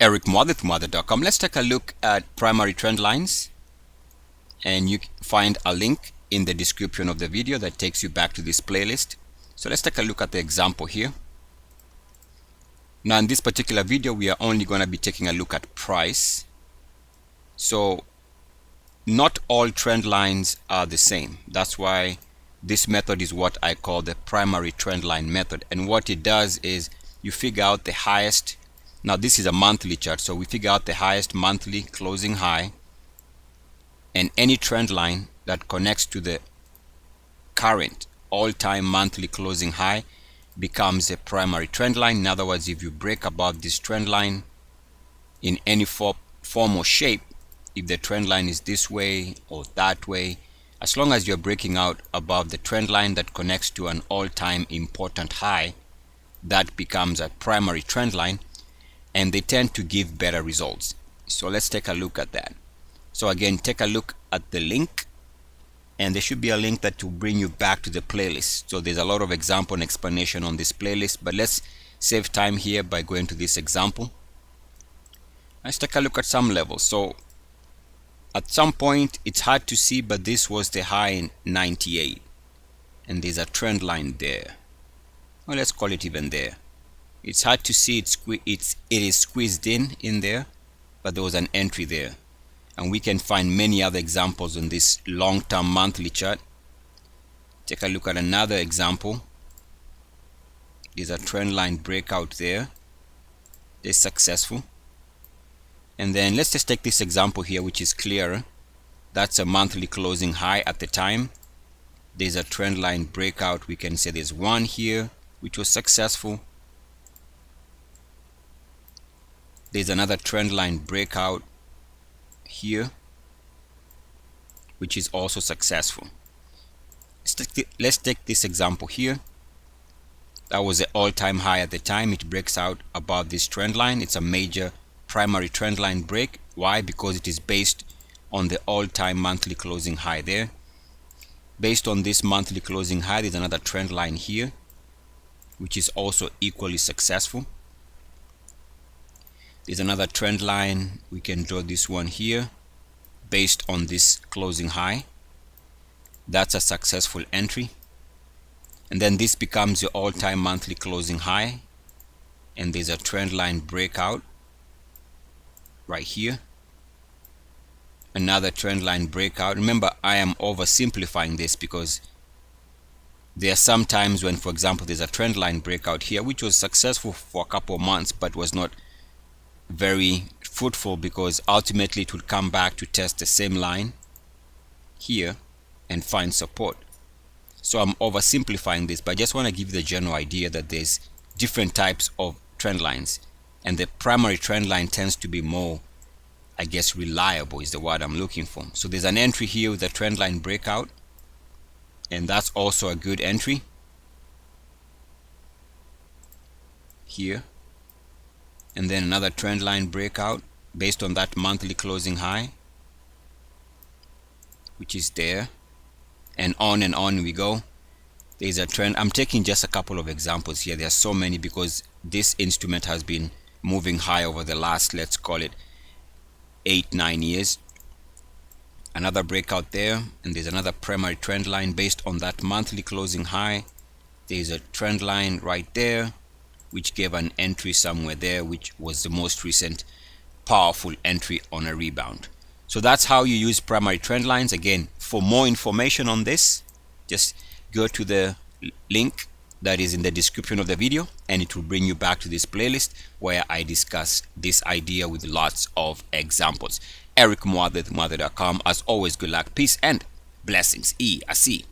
Eric Muathe, Muathe.com. Let's take a look at primary trend lines, and you find a link in the description of the video that takes you back to this playlist. So let's take a look at the example here. Now in this particular video we are only going to be taking a look at price. So not all trend lines are the same. That's why this method is what I call the primary trend line method, and what it does is you figure out the highest. Now this is a monthly chart, so we figure out the highest monthly closing high, and any trend line that connects to the current all-time monthly closing high becomes a primary trend line. In other words, if you break above this trend line in any form or shape, if the trend line is this way or that way, as long as you're breaking out above the trend line that connects to an all-time important high, that becomes a primary trend line, and they tend to give better results. So let's take a look at that. So again, take a look at the link, and there should be a link that will bring you back to the playlist. So there's a lot of example and explanation on this playlist, but let's save time here by going to this example. Let's take a look at some levels. So at some point it's hard to see, but this was the high in 98, and there's a trend line there. Well, let's call it even there. It's hard to see, it is squeezed in there, but there was an entry there. And we can find many other examples on this long-term monthly chart. Take a look at another example. There's a trend line breakout there. It's successful. And then let's just take this example here, which is clearer. That's a monthly closing high at the time. There's a trend line breakout. We can say there's one here, which was successful. There's another trend line breakout here, which is also successful. Let's take this example here. That was the all-time high at the time. It breaks out above this trend line. It's a major primary trend line break. Why? Because it is based on the all-time monthly closing high there. Based on this monthly closing high, there's another trend line here, which is also equally successful. There's another trend line. We can draw this one here based on this closing high. That's a successful entry. And then this becomes your all-time monthly closing high, and there's a trend line breakout right here. Another trend line breakout. Remember, I am oversimplifying this because there are some times when, for example, there's a trend line breakout here which was successful for a couple of months but was not very fruitful, because ultimately it would come back to test the same line here and find support. So I'm oversimplifying this, but I just want to give you the general idea that there's different types of trend lines, and the primary trend line tends to be more, I guess, reliable is the word I'm looking for. So there's an entry here with a trend line breakout, and that's also a good entry here. And then another trend line breakout based on that monthly closing high, which is there, and on we go. There's a trend. I'm taking just a couple of examples here. There are so many because this instrument has been moving high over the last, let's call it 8-9 years. Another breakout there, and there's another primary trend line based on that monthly closing high. There's a trend line right there which gave an entry somewhere there, which was the most recent powerful entry on a rebound. So that's how you use primary trend lines. Again, for more information on this, just go to the link that is in the description of the video, and it will bring you back to this playlist where I discuss this idea with lots of examples. Eric Muathe, Muathe.com. As always, good luck, peace, and blessings. I see.